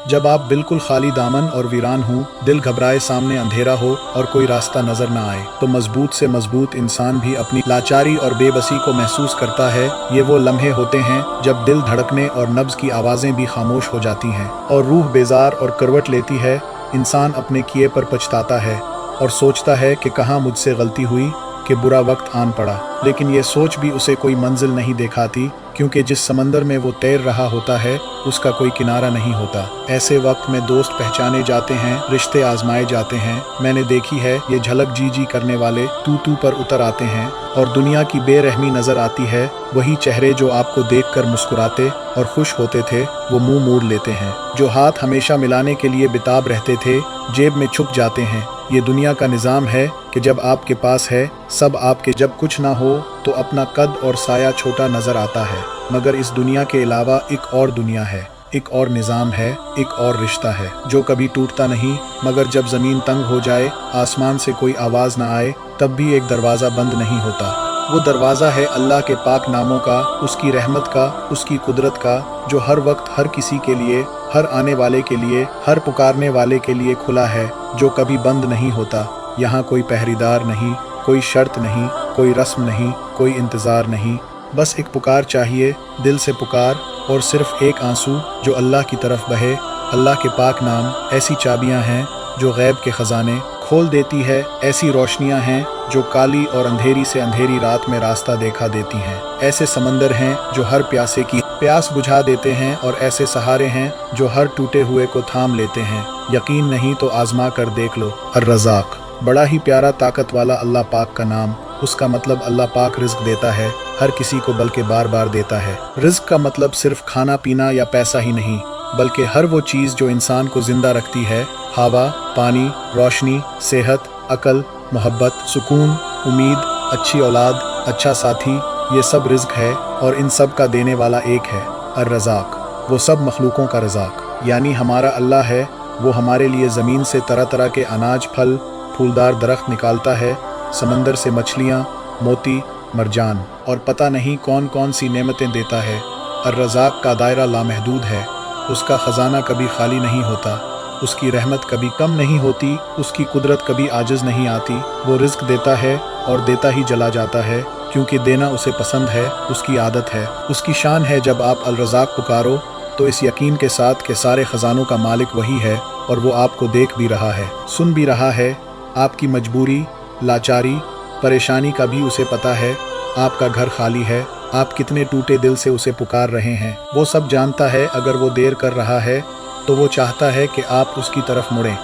जब आप बिल्कुल खाली दामन और वीरान हो, दिल घबराए, सामने अंधेरा हो और कोई रास्ता नजर न आए, तो मजबूत से मजबूत इंसान भी अपनी लाचारी और बेबसी को महसूस करता है। ये वो लम्हे होते हैं जब दिल धड़कने और नब्ज की आवाजें भी खामोश हो जाती हैं और रूह बेजार और करवट लेती है। इंसान अपने किए पर पछताता है और सोचता है कि कहाँ मुझसे गलती हुई कि बुरा वक्त आन पड़ा। लेकिन ये सोच भी उसे कोई मंजिल नहीं दिखाती, क्योंकि जिस समंदर में वो तैर रहा होता है उसका कोई किनारा नहीं होता। ऐसे वक्त में दोस्त पहचाने जाते हैं, रिश्ते आजमाए जाते हैं। मैंने देखी है ये झलक जी जी करने वाले तू पर उतर आते हैं और दुनिया की बेरहमी नजर आती है। वही चेहरे जो आपको देखकर मुस्कुराते और खुश होते थे वो मुंह मोड़ लेते हैं। जो हाथ हमेशा मिलाने के लिए बेताब रहते थे जेब में छुप जाते हैं। ये दुनिया का निज़ाम है कि जब आपके पास है सब आपके, जब कुछ ना हो तो अपना कद और साया छोटा नजर आता है। मगर इस दुनिया के अलावा एक और दुनिया है, एक और निज़ाम है, एक और रिश्ता है जो कभी टूटता नहीं। मगर जब ज़मीन तंग हो जाए, आसमान से कोई आवाज़ ना आए, तब भी एक दरवाज़ा बंद नहीं होता। वो दरवाज़ा है अल्लाह के पाक नामों का, उसकी रहमत का, उसकी कुदरत का, जो हर वक्त हर किसी के लिए, हर आने वाले के लिए, हर पुकारने वाले के लिए खुला है, जो कभी बंद नहीं होता। यहाँ कोई पहरेदार नहीं, कोई शर्त नहीं, कोई रस्म नहीं, कोई इंतज़ार नहीं। बस एक पुकार चाहिए, दिल से पुकार, और सिर्फ एक आंसू जो अल्लाह की तरफ बहे। अल्लाह के पाक नाम ऐसी चाबियाँ हैं जो गैब के ख़जाने खोल देती है, ऐसी रोशनियाँ हैं जो काली और अंधेरी से अंधेरी रात में रास्ता देखा देती हैं। ऐसे समंदर हैं जो हर प्यासे की प्यास बुझा देते हैं, और ऐसे सहारे हैं जो हर टूटे हुए को थाम लेते हैं। यकीन नहीं तो आजमा कर देख लो। अर्रज़ाक़, बड़ा ही प्यारा ताकत वाला अल्लाह पाक का नाम। उसका मतलब अल्लाह पाक रिज्क देता है हर किसी को, बल्कि बार बार देता है। रिज्क का मतलब सिर्फ खाना पीना या पैसा ही नहीं, बल्कि हर वो चीज़ जो इंसान को जिंदा रखती है। हवा, पानी, रोशनी, सेहत, अकल, मोहब्बत, सुकून, उम्मीद, अच्छी औलाद, अच्छा साथी, ये सब रिज्क है, और इन सब का देने वाला एक है, अर्रज़ाक़, वो सब मखलूकों का रज़ाक़। यानी हमारा अल्लाह है, वो हमारे लिए ज़मीन से तरह तरह के अनाज, फल, फूलदार दरख्त निकालता है, समंदर से मछलियाँ, मोती, मरजान और पता नहीं कौन कौन सी नेमतें देता है। अर्रज़ाक़ का दायरा लामहदूद है, उसका ख़जाना कभी खाली नहीं होता, उसकी रहमत कभी कम नहीं होती, उसकी कुदरत कभी आजिज़ नहीं आती। वो रिज़्क देता है और देता ही चला जाता है, क्योंकि देना उसे पसंद है, उसकी आदत है, उसकी शान है। जब आप अल-रज़ाक़ पुकारो तो इस यकीन के साथ कि सारे ख़जानों का मालिक वही है, और वो आपको देख भी रहा है, सुन भी रहा है। आपकी मजबूरी, लाचारी, परेशानी का भी उसे पता है। आपका घर खाली है, आप कितने टूटे दिल से उसे पुकार रहे हैं, वो सब जानता है। अगर वो देर कर रहा है तो वो चाहता है कि आप उसकी तरफ मुड़ें,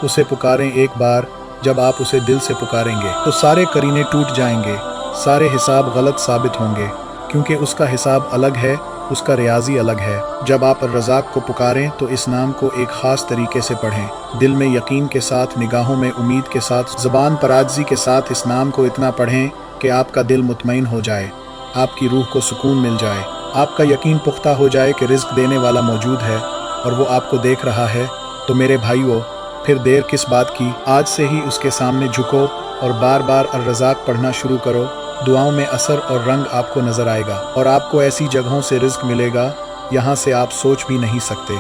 उसे पुकारें एक बार। जब आप उसे दिल से पुकारेंगे तो सारे करीने टूट जाएंगे, सारे हिसाब गलत साबित होंगे, क्योंकि उसका हिसाब अलग है, उसका रियाजी अलग है। जब आप अर्रज़ाक़ को पुकारें तो इस नाम को एक ख़ास तरीके से पढ़ें, दिल में यकीन के साथ, निगाहों में उम्मीद के साथ, ज़बान पर आजिज़ी के साथ इस नाम को इतना पढ़ें कि आपका दिल मुतमईन हो जाए, आपकी रूह को सुकून मिल जाए, आपका यकीन पुख्ता हो जाए कि रिज़्क देने वाला मौजूद है और वो आपको देख रहा है। तो मेरे भाइयों, फिर देर किस बात की, आज से ही उसके सामने झुको और बार बार अर्रज़ाक़ पढ़ना शुरू करो। दुआओं में असर और रंग आपको नज़र आएगा, और आपको ऐसी जगहों से रिज़्क मिलेगा यहाँ से आप सोच भी नहीं सकते।